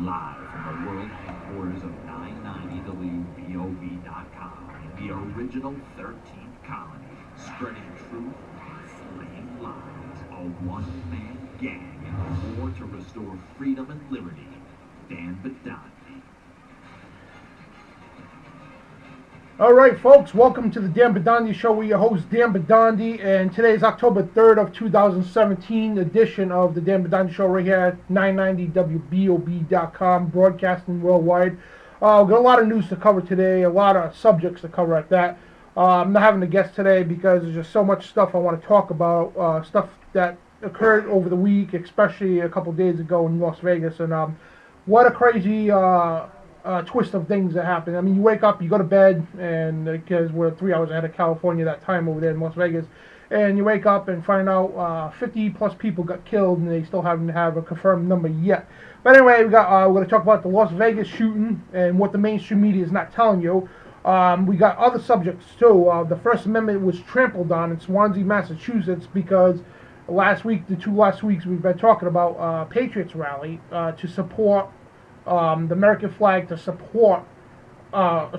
Live from the world headquarters of 990WBOB.com, the original 13th colony, spreading truth and slaying lies, a one-man gang in the war to restore freedom and liberty, Dan Bidondi. All right, folks, welcome to the Dan Bidondi Show. We're your host, Dan Bidondi, and today is October 3rd of 2017 edition of the Dan Bidondi Show right here at 990WBOB.com, broadcasting worldwide. We've got a lot of news to cover today, a lot of subjects to cover at that. I'm not having a guest today because there's just so much stuff I want to talk about, stuff that occurred over the week, especially a couple days ago in Las Vegas, and what a crazy twist of things that happen. I mean, you wake up, you go to bed, and because we're 3 hours ahead of California that time over there in Las Vegas, and you wake up and find out 50 plus people got killed, and they still haven't have a confirmed number yet. But anyway, we're going to talk about the Las Vegas shooting and what the mainstream media is not telling you. We got other subjects too. The First Amendment was trampled on in Swansea, Massachusetts, because last week, the two last weeks we've been talking about Patriots rally to support the American flag, to support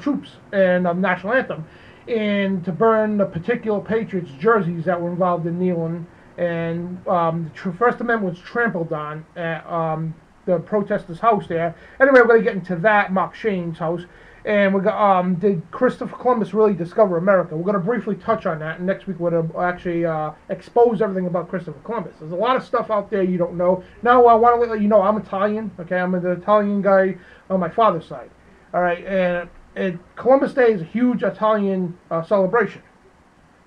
troops and national anthem, and to burn the particular Patriots jerseys that were involved in kneeling. And the First Amendment was trampled on at the protesters' house there. Anyway, we're going to get into that, Mark Shane's house. And we got, did Christopher Columbus really discover America? We're going to briefly touch on that, and next week we're going to actually expose everything about Christopher Columbus. There's a lot of stuff out there you don't know. Now, I want to let you know I'm Italian, okay? I'm an Italian guy on my father's side, all right? And Columbus Day is a huge Italian celebration.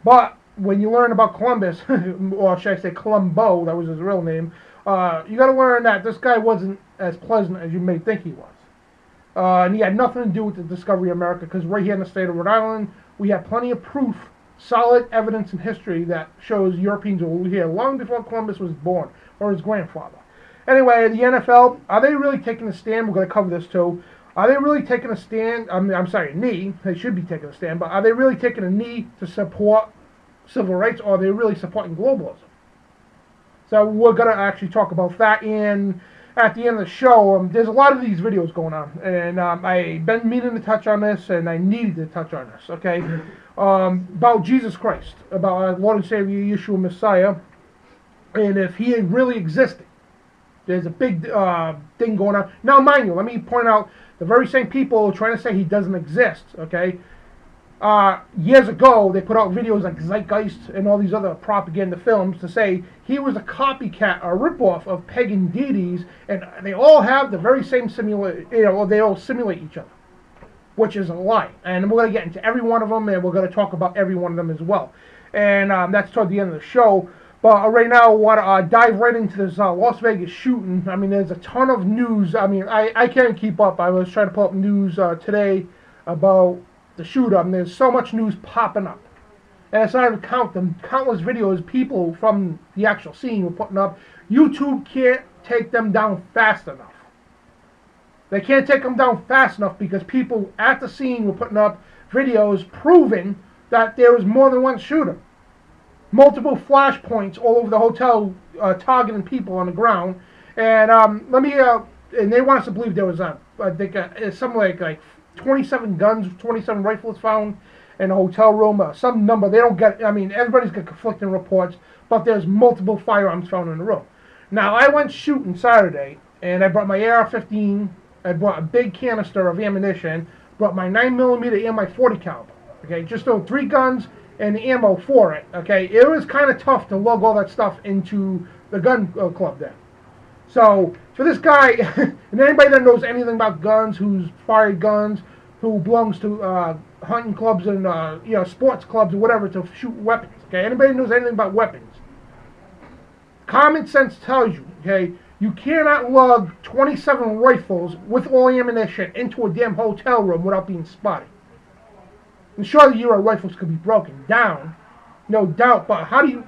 But when you learn about Columbus, or should I say Columbo, that was his real name, you got to learn that this guy wasn't as pleasant as you may think he was. And he had nothing to do with the discovery of America, because right here in the state of Rhode Island, we have plenty of proof, solid evidence in history that shows Europeans were here long before Columbus was born, or his grandfather. Anyway, the NFL, are they really taking a stand? We're going to cover this too. Are they really taking a stand? I'm sorry, a knee. They should be taking a stand, but are they really taking a knee to support civil rights, or are they really supporting globalism? So we're going to actually talk about that, and at the end of the show, there's a lot of these videos going on, and I've been meaning to touch on this, and I needed to touch on this, okay? About Jesus Christ, about our Lord and Savior, Yeshua Messiah, and if he really existed. There's a big thing going on. Now, mind you, let me point out, the very same people trying to say he doesn't exist, okay? Years ago, they put out videos like Zeitgeist and all these other propaganda films to say he was a copycat, a ripoff of pagan deities, and they all have the very same they all simulate each other, which is a lie. And we're going to get into every one of them, and we're going to talk about every one of them as well. And that's toward the end of the show. But right now, I want to dive right into this Las Vegas shooting. I mean, there's a ton of news. I mean, I can't keep up. I was trying to pull up news today about the shootout, and there's so much news popping up. And it's not even countless videos people from the actual scene were putting up. YouTube can't take them down fast enough. They can't take them down fast enough because people at the scene were putting up videos proving that there was more than one shooter. Multiple flash points all over the hotel targeting people on the ground. And and they want us to believe there was I think something like 27 guns, 27 rifles found in a hotel room, some number. They don't get, I mean, everybody's got conflicting reports, but there's multiple firearms found in the room. Now, I went shooting Saturday, and I brought my AR-15, I brought a big canister of ammunition, brought my 9mm and my 40 caliber, okay, just those 3 guns and the ammo for it, okay. It was kind of tough to lug all that stuff into the gun club there. So, for this guy, and anybody that knows anything about guns, who's fired guns, who belongs to hunting clubs and sports clubs or whatever to shoot weapons, okay? Anybody that knows anything about weapons, common sense tells you, okay, you cannot lug 27 rifles with all ammunition into a damn hotel room without being spotted. And surely your rifles could be broken down, no doubt, but how do you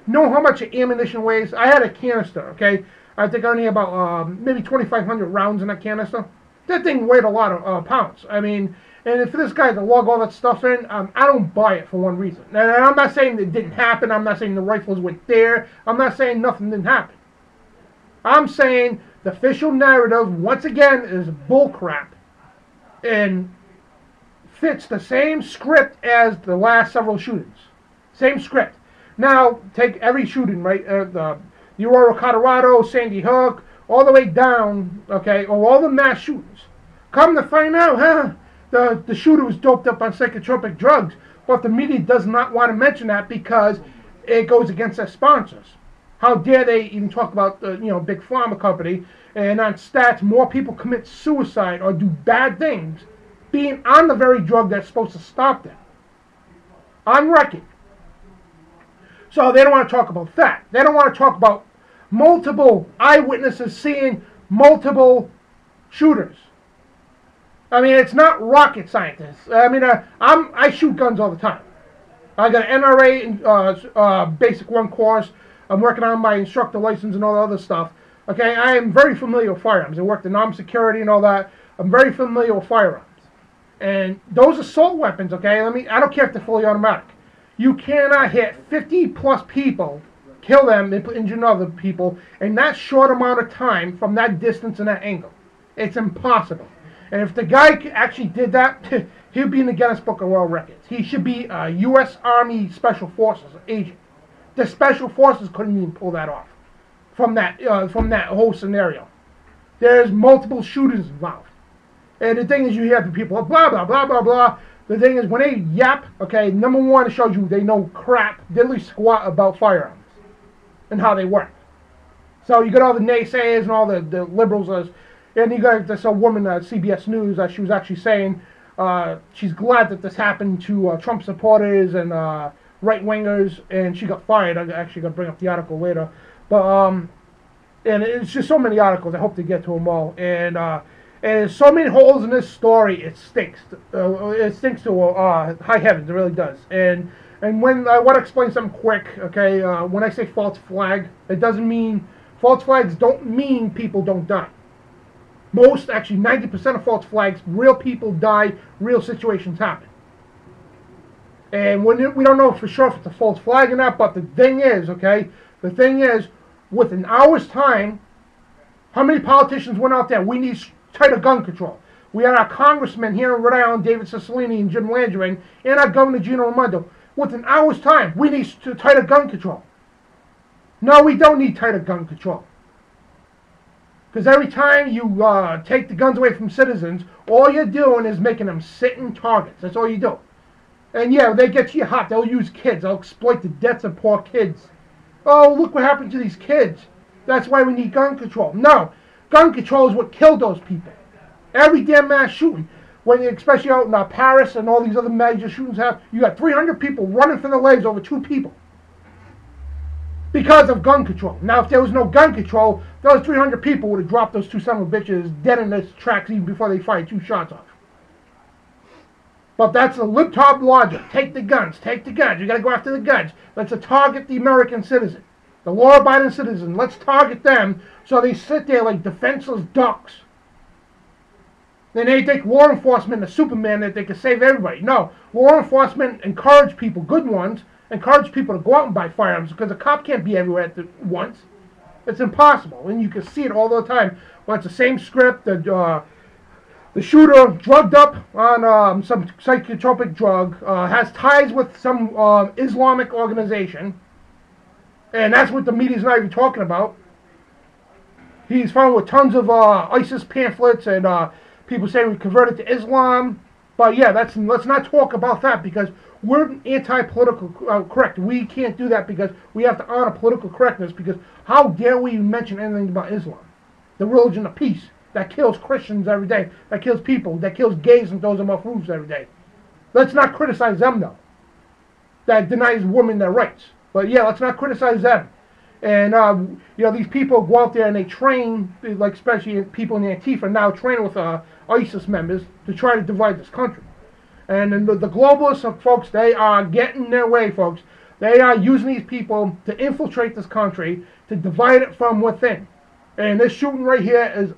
know how much ammunition weighs? I had a canister, okay? I think only about maybe 2,500 rounds in that canister. That thing weighed a lot of pounds. I mean, and for this guy to lug all that stuff in, I don't buy it for one reason. And I'm not saying it didn't happen. I'm not saying the rifles weren't there. I'm not saying nothing didn't happen. I'm saying the official narrative, once again, is bullcrap and fits the same script as the last several shootings. Same script. Now, take every shooting, right? The Aurora, Colorado, Sandy Hook, all the way down, okay, or all the mass shootings. Come to find out, the shooter was doped up on psychotropic drugs, but the media does not want to mention that because it goes against their sponsors. How dare they even talk about the big pharma company, and on stats, more people commit suicide or do bad things being on the very drug that's supposed to stop them. On record. So they don't want to talk about that. They don't want to talk about multiple eyewitnesses seeing multiple shooters. I mean, it's not rocket scientists. I mean, I shoot guns all the time. I got an NRA Basic 1 course. I'm working on my instructor license and all the other stuff. Okay, I am very familiar with firearms. I worked in armed security and all that. I'm very familiar with firearms. And those assault weapons, okay, I don't care if they're fully automatic. You cannot hit 50 plus people, kill them, and injure other people in that short amount of time from that distance and that angle. It's impossible. And if the guy actually did that, he'd be in the Guinness Book of World Records. He should be a U.S. Army Special Forces agent. The Special Forces couldn't even pull that off from that whole scenario. There's multiple shooters involved. And the thing is, you hear the people, blah, blah, blah, blah, blah. The thing is, when they yap, okay, number one, it shows you they know crap, diddly squat about firearms and how they work. So you got all the naysayers and all the liberals, and you got this woman at CBS News, she was actually saying she's glad that this happened to Trump supporters and right-wingers, and she got fired. I'm actually going to bring up the article later. But, and it's just so many articles, I hope to get to them all. And there's so many holes in this story, it stinks. It stinks to high heavens, it really does. And when I want to explain something quick, okay, when I say false flag, it doesn't mean, false flags don't mean people don't die. Most, actually 90% of false flags, real people die, real situations happen. And when we don't know for sure if it's a false flag or not, but the thing is, okay, with an hour's time, how many politicians went out there? We need tighter gun control. We had our congressmen here in Rhode Island, David Cicilline and Jim Landry, and our governor, Gino Raimondo. With an hour's time, we need tighter gun control. No, we don't need tighter gun control. Because every time you take the guns away from citizens, all you're doing is making them sitting targets. That's all you do. And yeah, they get you hot. They'll use kids. They'll exploit the deaths of poor kids. Oh, look what happened to these kids. That's why we need gun control. No, gun control is what killed those people. Every damn mass shooting, especially out in Paris and all these other major shootings you got 300 people running for their lives over 2 people. Because of gun control. Now, if there was no gun control, those 300 people would have dropped those 2 son of bitches dead in their tracks even before they fired 2 shots off. But that's the libtard logic. Take the guns. Take the guns. You got to go after the guns. Let's target the American citizen, the law-abiding citizen. Let's target them so they sit there like defenseless ducks. Then they think law enforcement is Superman that they can save everybody. No, law enforcement encourage people, good ones, encourage people to go out and buy firearms because a cop can't be everywhere at once. It's impossible, and you can see it all the time. Well, it's the same script. The shooter drugged up on some psychotropic drug, has ties with some Islamic organization, and that's what the media's not even talking about. He's found with tons of ISIS pamphlets, and people say we converted to Islam. But yeah, let's not talk about that because we're anti-political correct. We can't do that because we have to honor political correctness because how dare we mention anything about Islam, the religion of peace that kills Christians every day, that kills people, that kills gays and throws them off roofs every day. Let's not criticize them though. That denies women their rights. But yeah, let's not criticize them. And these people go out there and they train, like especially people in the Antifa now train with ISIS members to try to divide this country. And then the globalists, folks, they are getting their way, folks. They are using these people to infiltrate this country, to divide it from within. And this shooting right here is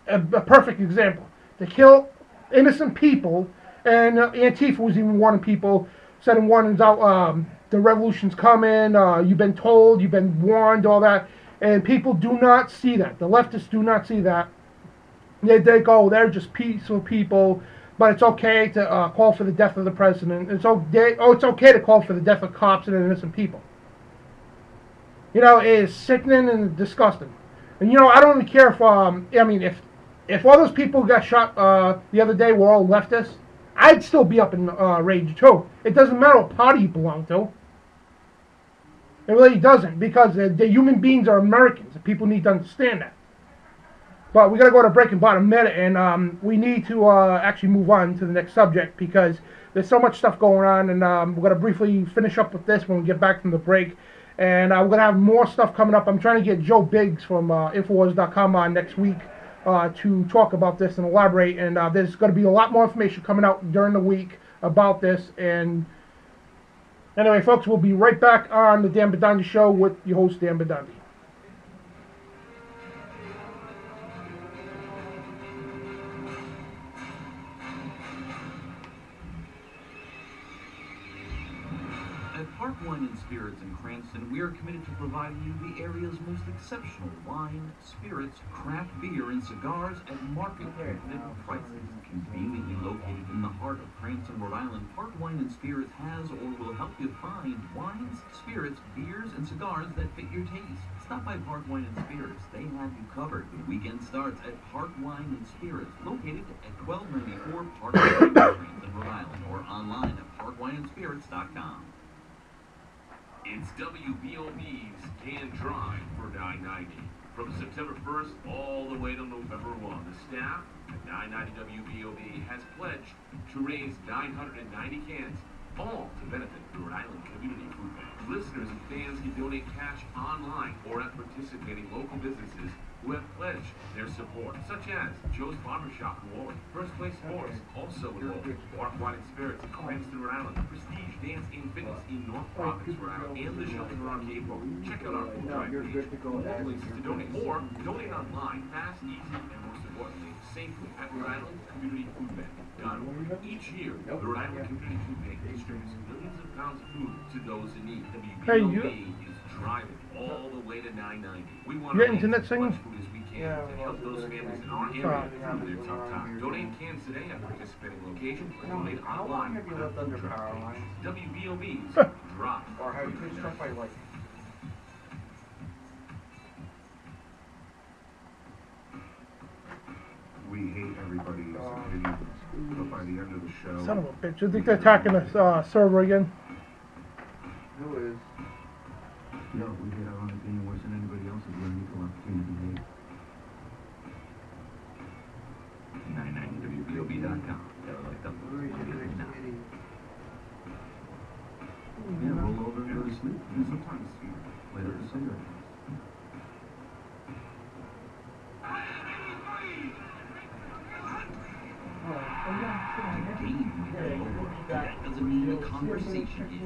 a perfect example. To kill innocent people, and Antifa was even warning people, sending warnings out, the revolution's coming, you've been told, you've been warned, all that. And people do not see that. The leftists do not see that. They think, oh, they're just peaceful people, but it's okay to call for the death of the president. It's okay to call for the death of cops and innocent people. You know, it is sickening and disgusting. And you know, I don't even care if if all those people who got shot the other day were all leftists, I'd still be up in rage too. It doesn't matter what party you belong to. It really doesn't, because the human beings are Americans, and people need to understand that. But we got to go to break in about a minute, and we need to actually move on to the next subject, because there's so much stuff going on, and we're going to briefly finish up with this when we get back from the break. And we're going to have more stuff coming up. I'm trying to get Joe Biggs from Infowars.com on next week to talk about this and elaborate. And there's going to be a lot more information coming out during the week about this. And anyway, folks, we'll be right back on the Dan Bidondi Show with your host, Dan Bidondi. At Park Wine and Spirits in Cranston, we are committed to providing you the area's most exceptional wine, spirits, craft beer, and cigars at market-competitive prices. Conveniently located in the heart of Cranston, Rhode Island, Park Wine and Spirits has or will help you find wines, spirits, beers, and cigars that fit your taste. Stop by Park Wine and Spirits. They have you covered. The weekend starts at Park Wine and Spirits, located at 1294 Park Avenue, Cranston, Rhode Island, or online at parkwineandspirits.com. It's WBOB's Can Drive for 990. From September 1st all the way to November 1, the staff at 990 WBOB has pledged to raise 990 cans, all to benefit the Rhode Island Community Food Bank. Listeners and fans can donate cash online or at participating local businesses who have pledged their support, such as Joe's Barbershop in Warwick, First Place Sports, also in Warwick, Park Wine and Spirits in Cranston, Rhode Island, Prestige Dance and Fitness in North Providence, Rhode Island, and the Shelter Arcade Bowl. Check out our food drive page for all places to donate, or donate online, fast, easy, and most importantly, safely at Rhode Island Community Food Bank. Each year, the Rhode Island Community Food Bank distributes millions of pounds of food to those in need. WBOB is driving all the way to 990. We want to internet as singing? much food as we can to help those families in our area through their tough time. Donate cans today at participating locations or donate online at the food drive page. WBOB's Drive. Or how you could start by like. We hate everybody's opinions, but by the end of the show... Son of a bitch. I think they're attacking the server again. Who is? No, we hate our own opinion worse than anybody else's. We're an equal opportunity hate. 990WBOB.com. Yeah, roll over and go to sleep. And sometimes later to cigarettes. That doesn't mean a conversation is.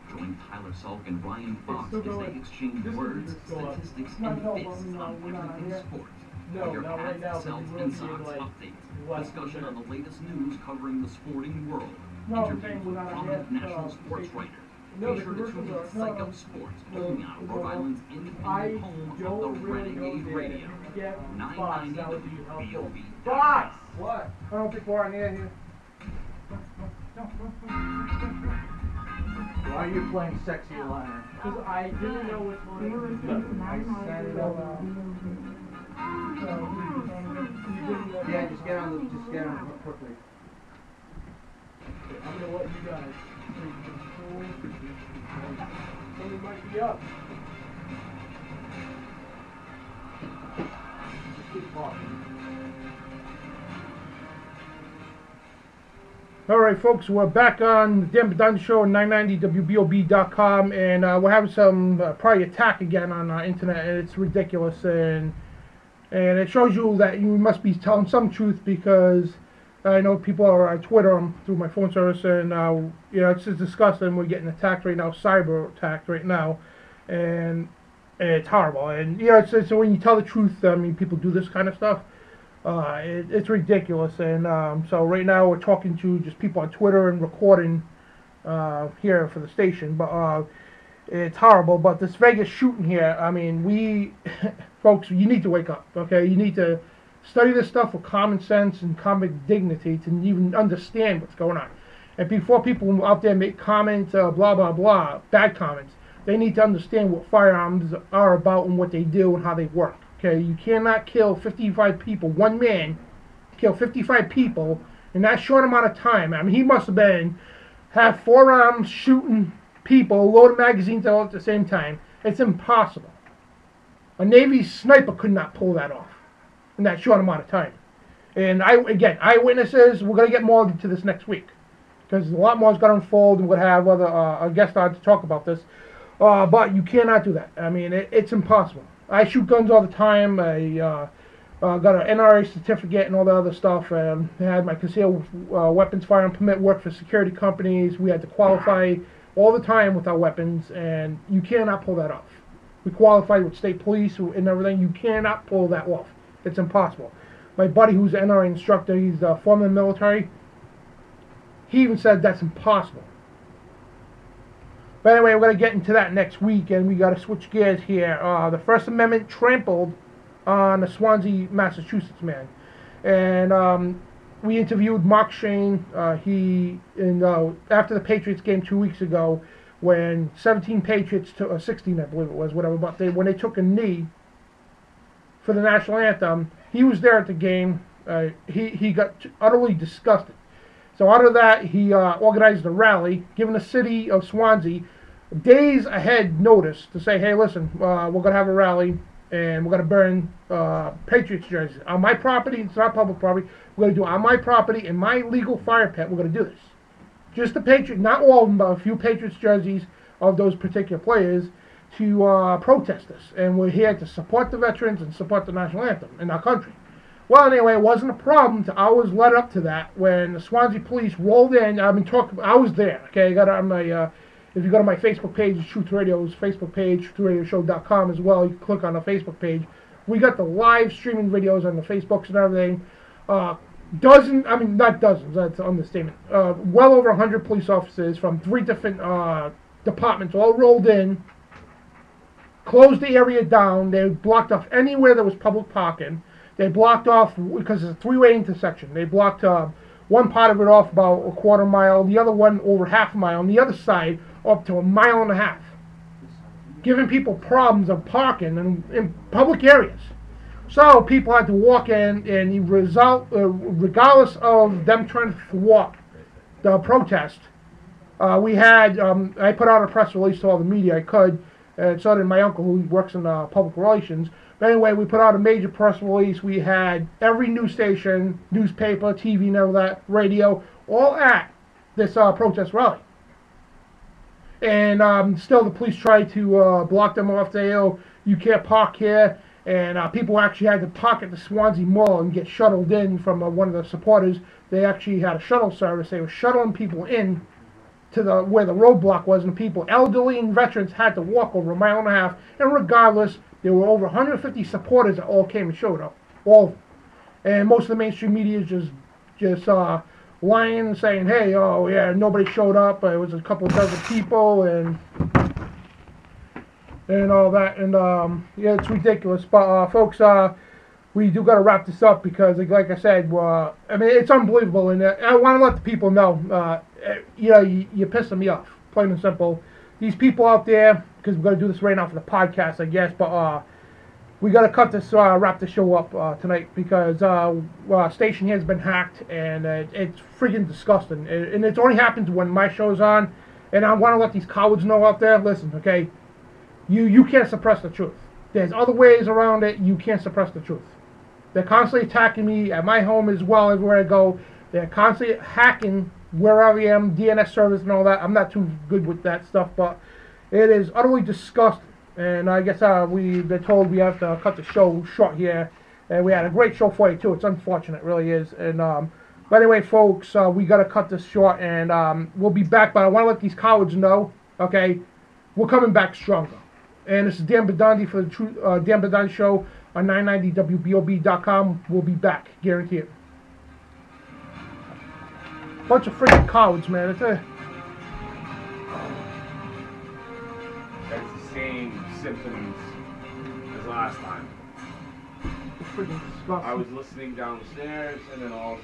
Join Tyler Salk and Ryan Fox as they exchange words, statistics, and fits on everything sports. Your Pats, Celts, and Sox updates. Discussion on the latest news covering the sporting world. Interviews with prominent national sports writers. Be sure to tune in to Psych Up Sports, only on Rhode Island's independent home of the Renegade Radio. 990 WBOB. What? I don't think we're on air here. Why are you playing Sexy Liner? Because I didn't know which one. I said it out loud. Yeah, just get on quickly. I'm gonna let you guys. Something might be up. Just keep talking. Alright folks, we're back on the Dan Bidondi Show on 990WBOB.com, and we're having some probably attack again on our internet, and it's ridiculous, and it shows you that you must be telling some truth, because I know people are on Twitter through my phone service, and you know, it's just disgusting. We're getting attacked right now, cyber attacked right now, and it's horrible. And you know, it's when you tell the truth, I mean, people do this kind of stuff. It's ridiculous, and so right now we're talking to just people on Twitter and recording here for the station. But It's horrible, but this Vegas shooting here, I mean, folks, you need to wake up, okay? You need to study this stuff with common sense and common dignity to even understand what's going on. And before people out there make comments, blah, blah, blah, bad comments, they need to understand what firearms are about and what they do and how they work, okay? You cannot kill 55 people, one man, kill 55 people in that short amount of time. I mean, he must have 4 arms shooting people, loaded magazines all at the same time. It's impossible. A Navy sniper could not pull that off in that short amount of time. And again, eyewitnesses, we're going to get more into this next week because a lot more is going to unfold, and we're going to have a guest on to talk about this. But you cannot do that. I mean, it's impossible. I shoot guns all the time. I got an NRA certificate and all that other stuff. I had my concealed weapons firearm permit, worked for security companies. We had to qualify all the time with our weapons, and you cannot pull that off. We qualified with state police and everything. You cannot pull that off. It's impossible. My buddy, who's an NRA instructor, he's former military, he even said that's impossible. But anyway, we're going to get into that next week, and we got to switch gears here. The First Amendment trampled on a Swansea, Massachusetts man. And we interviewed Mark Shane. After the Patriots game 2 weeks ago, when 17 Patriots took 16, I believe it was, whatever. But when they took a knee for the national anthem, he was there at the game. He got utterly disgusted. So out of that, he organized a rally, giving the city of Swansea days ahead notice to say, hey, listen, we're going to have a rally, and we're going to burn Patriots jerseys on my property. It's not public property. We're going to do it on my property in my legal fire pit. We're going to do this. Just the Patriots, not all of them, but a few Patriots jerseys of those particular players to protest this. And we're here to support the veterans and support the national anthem in our country. Well, anyway, it wasn't a problem to hours led up to that when the Swansea police rolled in. I was there. Okay, I got on my. If you go to my Facebook page, Truth Radio's Facebook page, TruthRadioShow.com as well, you can click on the Facebook page. We got the live streaming videos on the Facebooks and everything. Not dozens, that's an understatement. Well over 100 police officers from 3 different departments all rolled in, closed the area down. They blocked off anywhere there was public parking. They blocked off, because it's a 3-way intersection, they blocked one part of it off about a quarter mile, the other one over half a mile, and the other side up to 1.5 miles, giving people problems of parking in public areas. So people had to walk in, and regardless of them trying to thwart the protest, I put out a press release to all the media I could, and so did my uncle, who works in public relations. But anyway, we put out a major press release. We had every news station, newspaper, TV, and all that, radio, all at this protest rally. And still the police tried to block them off. You can't park here. And people actually had to park at the Swansea Mall and get shuttled in from one of the supporters. They actually had a shuttle service. They were shuttling people in to where the roadblock was, and people, elderly and veterans, had to walk over 1.5 miles. And regardless, there were over 150 supporters that all came and showed up, all of them. And most of the mainstream media is just lying and saying, hey, oh yeah, nobody showed up. It was a couple of dozen people and all that. And yeah, it's ridiculous. But folks, we do got to wrap this up because, like I said, I mean, it's unbelievable. And I want to let the people know, you're pissing me off, plain and simple. These people out there, because we're going to do this right now for the podcast, I guess, but we got to cut this, wrap the show up tonight because station here has been hacked, and it's freaking disgusting. And it only happens when my show's on, and I want to let these cowards know out there, listen, okay, you can't suppress the truth. There's other ways around it. You can't suppress the truth. They're constantly attacking me at my home as well, everywhere I go. They're constantly hacking wherever I am, DNS servers and all that. I'm not too good with that stuff, but it is utterly disgusting. And I guess they're told we have to cut the show short here. And we had a great show for you, too. It's unfortunate, it really is. And but anyway, folks, we got to cut this short, and we'll be back. But I want to let these cowards know, okay, we're coming back stronger. And this is Dan Bidondi for the Dan Bidondi Show on 990WBOB.com. We'll be back, guarantee it. Bunch of freaking cowards, man. symptoms as last time. It's freaking disgusting. I was listening downstairs, and then all of a